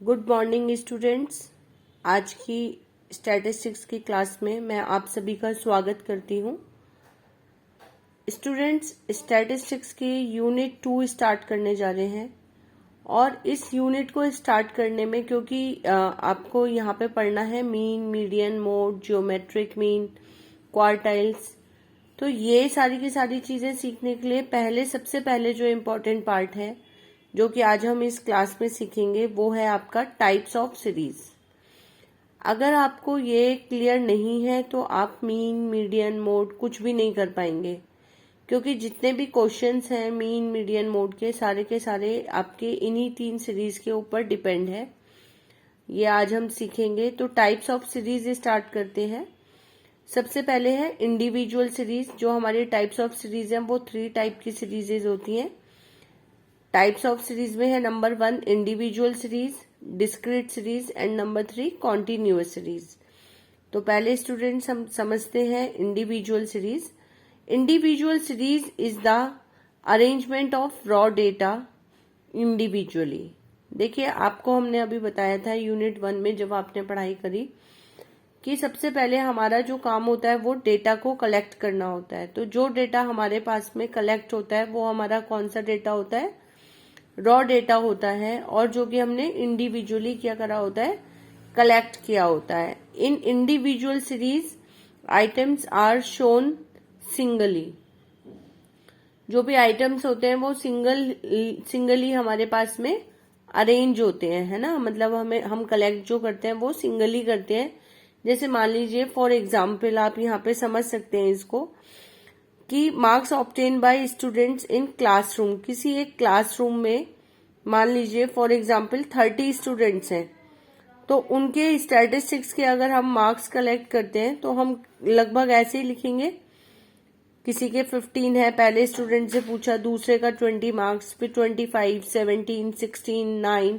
Good morning students. आज की statistics की क्लास में मैं आप सभी का स्वागत करती हूँ। स्टूडेंट्स, स्टैटिस्टिक्स की यूनिट 2 स्टार्ट करने जा रहे हैं और इस यूनिट को स्टार्ट करने में क्योंकि आपको यहाँ पे पढ़ना है mean, median, mode, geometric mean, quartiles. तो ये सारी की सारी चीजें सीखने के लिए सबसे पहले जो इम्पोर्टेंट पार्ट है जो कि आज हम इस क्लास में सीखेंगे वो है आपका टाइप्स ऑफ सीरीज। अगर आपको ये क्लियर नहीं है तो आप मीन, मीडियन, मोड कुछ भी नहीं कर पाएंगे, क्योंकि जितने भी क्वेश्चंस हैं मीन, मीडियन, मोड के सारे आपके इन्हीं 3 सीरीज के ऊपर डिपेंड है। ये आज हम सीखेंगे। तो टाइप्स ऑफ सीरीज स्टार्ट करते हैं। सबसे पहले है इंडिविजुअल सीरीज। जो हमारी टाइप्स ऑफ सीरीज हैं वो 3 टाइप की सीरीजेज होती हैं। टाइप्स ऑफ सीरीज में है number 1 individual series, discrete series and number 3 continuous series. तो पहले स्टूडेंट्स हम समझते हैं individual series. Individual series is the arrangement of raw data individually. देखिए, आपको हमने अभी बताया था यूनिट 1 में जब आपने पढ़ाई करी कि सबसे पहले हमारा जो काम होता है वो डेटा को कलेक्ट करना होता है। तो जो डेटा हमारे पास में कलेक्ट होता है वो हमारा कौन सा डेटा होता है? रॉ डेटा होता है, और जो कि हमने इंडिविजुअली क्या करा होता है? कलेक्ट किया होता है। In individual series items are shown singly. जो भी आइटम्स होते हैं वो सिंगली हमारे पास में अरेंज होते हैं, है ना। मतलब हम कलेक्ट जो करते हैं वो सिंगली करते हैं। जैसे मान लीजिए फॉर एग्जाम्पल आप यहाँ पे समझ सकते हैं इसको कि marks obtain bye students in classroom. किसी एक क्लासरूम में मान लीजिए फॉर एग्जाम्पल 30 स्टूडेंट्स हैं, तो उनके स्टैटिस्टिक्स के अगर हम मार्क्स कलेक्ट करते हैं तो हम लगभग ऐसे ही लिखेंगे। किसी के 15 है, पहले स्टूडेंट से पूछा, दूसरे का 20 मार्क्स, फिर 25, 17, 16, 9।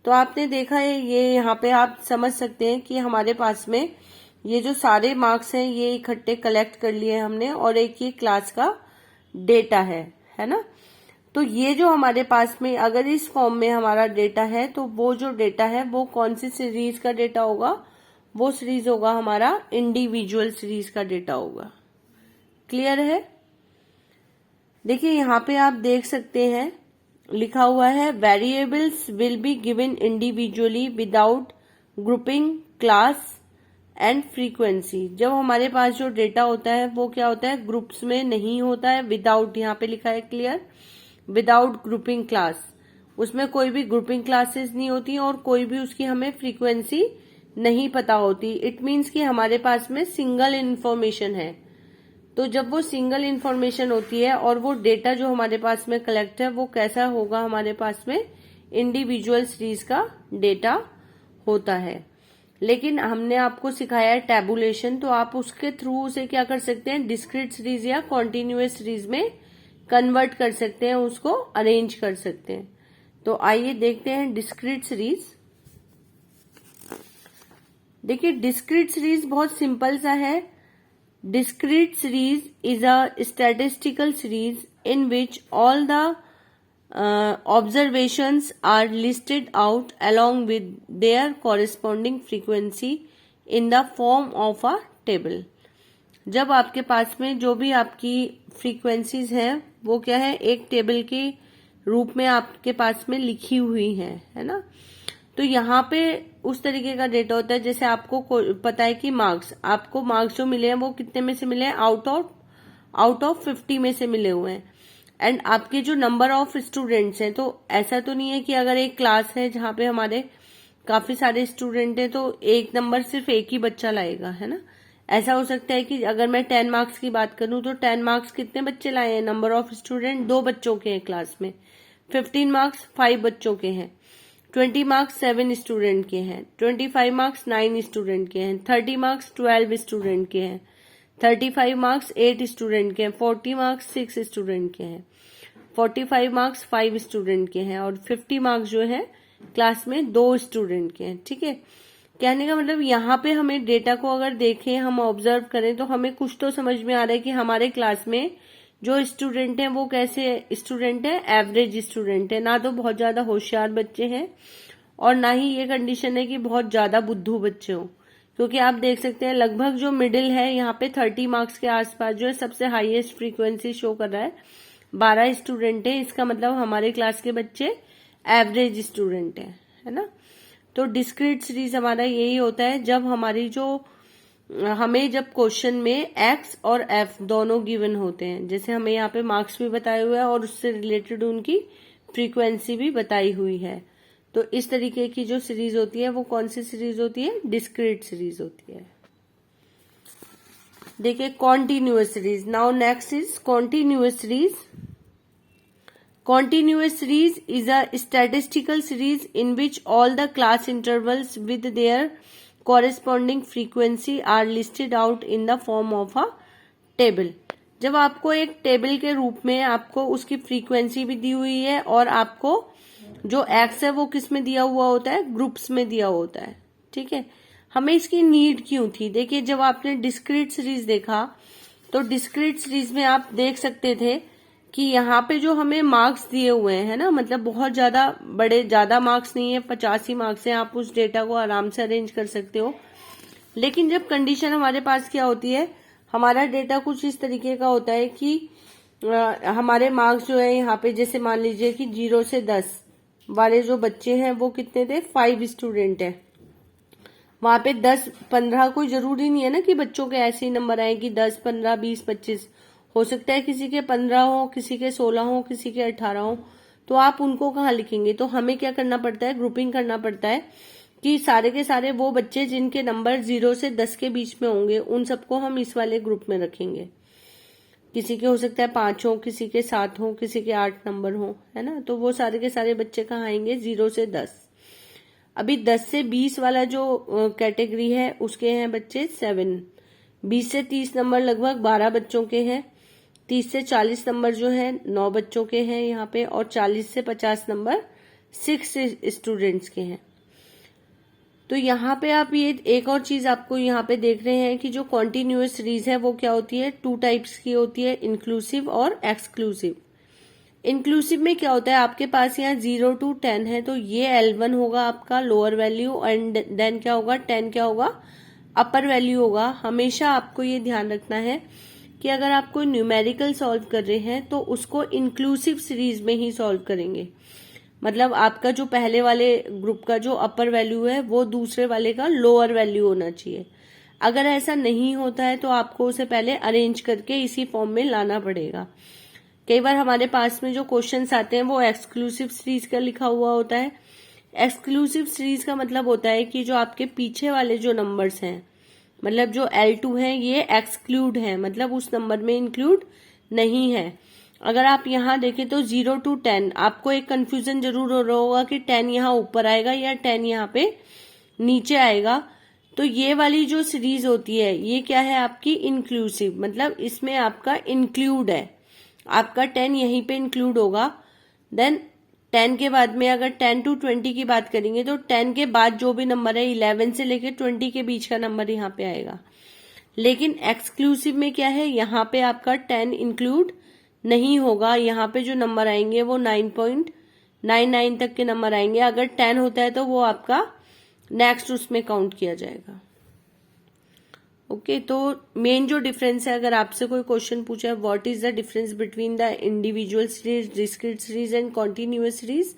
तो आपने देखा है, ये यहाँ पे आप समझ सकते हैं कि हमारे पास में ये जो सारे मार्क्स हैं ये इकट्ठे कलेक्ट कर लिए हमने, और एक ये क्लास का डेटा है ना। तो ये जो हमारे पास में अगर इस फॉर्म में हमारा डेटा है तो वो जो डेटा है वो कौन सी सीरीज का डेटा होगा? वो सीरीज होगा हमारा इंडिविजुअल सीरीज का डेटा होगा। क्लियर है? देखिए यहाँ पे आप देख सकते हैं लिखा हुआ है variables will be given individually without grouping class and frequency. जब हमारे पास जो डेटा होता है वो क्या होता है? ग्रुप्स में नहीं होता है। विदाउट यहाँ पे लिखा है क्लियर, विदाउट ग्रुपिंग क्लास। उसमें कोई भी ग्रुपिंग क्लासेस नहीं होती और कोई भी उसकी हमें फ्रीक्वेंसी नहीं पता होती। इट मीन्स कि हमारे पास में सिंगल इंफॉर्मेशन है। तो जब वो सिंगल इंफॉर्मेशन होती है और वो डेटा जो हमारे पास में कलेक्ट है वो कैसा होगा? हमारे पास में इंडिविजुअल सीरीज का डेटा होता है। लेकिन हमने आपको सिखाया है टैबुलेशन, तो आप उसके थ्रू उसे क्या कर सकते हैं? डिस्क्रीट सीरीज या कॉन्टिन्यूअस सीरीज में कन्वर्ट कर सकते हैं, उसको अरेंज कर सकते हैं। तो आइए देखते हैं डिस्क्रीट सीरीज। देखिए डिस्क्रीट सीरीज बहुत सिंपल सा है। Discrete series is a statistical series in which all the observations are listed out along with their corresponding frequency in the form of a table। जब आपके पास में जो भी आपकी फ्रीक्वेंसीज हैं वो क्या है? एक टेबल के रूप में आपके पास में लिखी हुई है ना। तो यहाँ पे उस तरीके का डेटा होता है जैसे आपको पता है कि आपको मार्क्स जो मिले हैं वो कितने में से मिले हैं? आउट ऑफ 50 में से मिले हुए हैं। एंड आपके जो नंबर ऑफ स्टूडेंट्स हैं, तो ऐसा तो नहीं है कि अगर एक क्लास है जहाँ पे हमारे काफी सारे स्टूडेंट हैं तो एक नंबर सिर्फ एक ही बच्चा लाएगा, है ना। ऐसा हो सकता है कि अगर मैं 10 मार्क्स की बात करूं तो 10 मार्क्स कितने बच्चे लाए हैं? नंबर ऑफ स्टूडेंट 2 बच्चों के हैं क्लास में। 15 मार्क्स 5 बच्चों के हैं। 20 मार्क्स 7 स्टूडेंट के हैं। 25 मार्क्स 9 स्टूडेंट के हैं। 30 मार्क्स 12 स्टूडेंट के हैं। 35 मार्क्स 8 स्टूडेंट के हैं। 40 मार्क्स 6 स्टूडेंट के हैं। 45 मार्क्स 5 स्टूडेंट के हैं। और 50 मार्क्स जो है क्लास में 2 स्टूडेंट के हैं। ठीक है, कहने का मतलब यहाँ पे हमें डेटा को अगर देखें, हम ऑब्जर्व करें तो हमें कुछ तो समझ में आ रहा है कि हमारे क्लास में जो स्टूडेंट हैं वो कैसे स्टूडेंट हैं? एवरेज स्टूडेंट है, ना तो बहुत ज्यादा होशियार बच्चे हैं और ना ही ये कंडीशन है कि बहुत ज्यादा बुद्धू बच्चे हों, क्योंकि आप देख सकते हैं लगभग जो मिडिल है यहाँ पे 30 मार्क्स के आसपास जो है सबसे हाईएस्ट फ्रीक्वेंसी शो कर रहा है। 12 स्टूडेंट है, इसका मतलब हमारे क्लास के बच्चे एवरेज स्टूडेंट है ना। तो डिस्क्रीट सीरीज हमारा यही होता है जब हमारी जो हमें जब क्वेश्चन में एक्स और एफ दोनों गिवन होते हैं, जैसे हमें यहाँ पे मार्क्स भी बताए हुए हैं और उससे रिलेटेड उनकी फ्रीक्वेंसी भी बताई हुई है। तो इस तरीके की जो सीरीज होती है वो कौन सी सीरीज होती है? डिस्क्रीट सीरीज होती है। देखिए continuous series. Now next is continuous series. Continuous series is a statistical series in which all the class intervals with their corresponding frequency are listed out in the form of a table। जब आपको एक table के रूप में आपको उसकी frequency भी दी हुई है और आपको जो एक्स है वो किस में दिया हुआ होता है? ग्रुप्स में दिया होता है। ठीक है, हमें इसकी नीड क्यों थी? देखिए जब आपने डिस्क्रीट सीरीज देखा तो डिस्क्रीट सीरीज में आप देख सकते थे कि यहाँ पे जो हमें मार्क्स दिए हुए हैं ना, मतलब बहुत ज्यादा मार्क्स नहीं है, 85 मार्क्स हैं, आप उस डेटा को आराम से अरेंज कर सकते हो। लेकिन जब कंडीशन हमारे पास क्या होती है, हमारा डेटा कुछ इस तरीके का होता है कि हमारे मार्क्स जो है यहाँ पे जैसे मान लीजिए कि 0 से 10 वाले जो बच्चे हैं वो कितने थे? 5 स्टूडेंट है। वहां पे 10-15 कोई जरूरी नहीं है ना कि बच्चों के ऐसे ही नंबर आए कि 10, 15, 20, 25। हो सकता है किसी के 15 हो, किसी के 16 हो, किसी के 18 हो, तो आप उनको कहाँ लिखेंगे? तो हमें क्या करना पड़ता है? ग्रुपिंग करना पड़ता है कि सारे के सारे वो बच्चे जिनके नंबर 0 से 10 के बीच में होंगे उन सबको हम इस वाले ग्रुप में रखेंगे। किसी के हो सकता है 5 हो, किसी के 7 हो, किसी के 8 नंबर हो, है ना। तो वो सारे के सारे बच्चे कहाँ आएंगे? 0 से 10। अभी 10 से 20 वाला जो कैटेगरी है उसके हैं बच्चे 7। 20 से 30 नंबर लगभग 12 बच्चों के हैं। 30 से 40 नंबर जो है 9 बच्चों के हैं यहाँ पे, और 40 से 50 नंबर 6 स्टूडेंट्स के हैं। तो यहाँ पे आप ये एक और चीज आपको यहाँ पे देख रहे हैं कि जो कॉन्टिन्यूअस सीरीज है वो क्या होती है? 2 टाइप्स की होती है, इंक्लूसिव और एक्सक्लूसिव। इंक्लूसिव में क्या होता है, आपके पास यहाँ 0 to 10 है, तो ये L1 होगा आपका लोअर वैल्यू, एंड देन क्या होगा? 10 क्या होगा? अपर वैल्यू होगा। हमेशा आपको ये ध्यान रखना है कि अगर आप कोई न्यूमेरिकल सॉल्व कर रहे हैं तो उसको इंक्लूसिव सीरीज में ही सॉल्व करेंगे। मतलब आपका जो पहले वाले ग्रुप का जो अपर वैल्यू है वो दूसरे वाले का लोअर वैल्यू होना चाहिए। अगर ऐसा नहीं होता है तो आपको उसे पहले अरेंज करके इसी फॉर्म में लाना पड़ेगा। कई बार हमारे पास में जो क्वेश्चंस आते हैं वो एक्सक्लूसिव सीरीज का लिखा हुआ होता है। एक्सक्लूसिव सीरीज का मतलब होता है कि जो आपके पीछे वाले जो नंबर्स हैं, मतलब जो L2 है ये एक्सक्लूड है, मतलब उस नंबर में इंक्लूड नहीं है। अगर आप यहाँ देखें तो 0 to 10 आपको एक कंफ्यूजन जरूर हो रहा होगा कि 10 यहाँ ऊपर आएगा या 10 यहाँ पे नीचे आएगा। तो ये वाली जो सीरीज होती है ये क्या है? आपकी इंक्लूसिव, मतलब इसमें आपका इंक्लूड है, आपका 10 यहीं पे इंक्लूड होगा। देन 10 के बाद में अगर 10 to 20 की बात करेंगे तो 10 के बाद जो भी नंबर है 11 से लेकर 20 के बीच का नंबर यहाँ पे आएगा। लेकिन एक्सक्लूसिव में क्या है? यहाँ पे आपका 10 इंक्लूड नहीं होगा। यहाँ पे जो नंबर आएंगे वो 9.99 तक के नंबर आएंगे। अगर 10 होता है तो वो आपका नेक्स्ट उसमें काउंट किया जाएगा। ओके, तो मेन जो डिफरेंस है, अगर आपसे कोई क्वेश्चन पूछा है what is the difference between the individual series, discrete series and continuous series,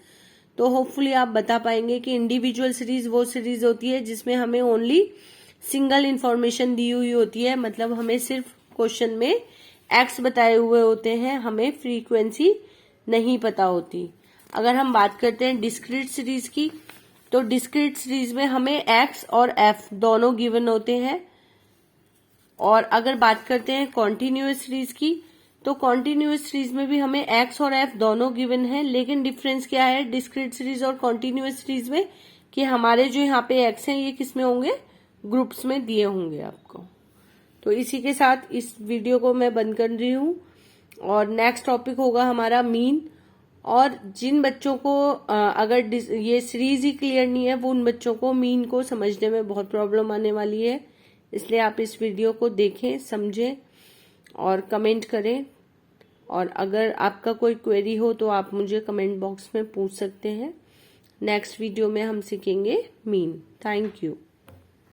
तो होपफुली आप बता पाएंगे कि इंडिविजुअल सीरीज वो सीरीज होती है जिसमें हमें ओनली सिंगल इंफॉर्मेशन दी हुई होती है, मतलब हमें सिर्फ क्वेश्चन में एक्स बताए हुए होते हैं, हमें फ्रीक्वेंसी नहीं पता होती। अगर हम बात करते हैं डिस्क्रीट सीरीज की, तो डिस्क्रीट सीरीज में हमें एक्स और एफ दोनों गिवन होते हैं। और अगर बात करते हैं कॉन्टिन्यूअस सीरीज की, तो कॉन्टिन्यूअस सीरीज में भी हमें एक्स और एफ दोनों गिवन है, लेकिन डिफरेंस क्या है डिस्क्रीट सीरीज और कॉन्टिन्यूअस सीरीज में कि हमारे जो यहाँ पे एक्स हैं ये किस में होंगे? ग्रुप्स में दिए होंगे आपको। तो इसी के साथ इस वीडियो को मैं बंद कर रही हूँ, और नेक्स्ट टॉपिक होगा हमारा मीन। और जिन बच्चों को अगर ये सीरीज ही क्लियर नहीं है वो उन बच्चों को मीन को समझने में बहुत प्रॉब्लम आने वाली है, इसलिए आप इस वीडियो को देखें, समझें और कमेंट करें। और अगर आपका कोई क्वेरी हो तो आप मुझे कमेंट बॉक्स में पूछ सकते हैं। नेक्स्ट वीडियो में हम सीखेंगे मीन। Thank you.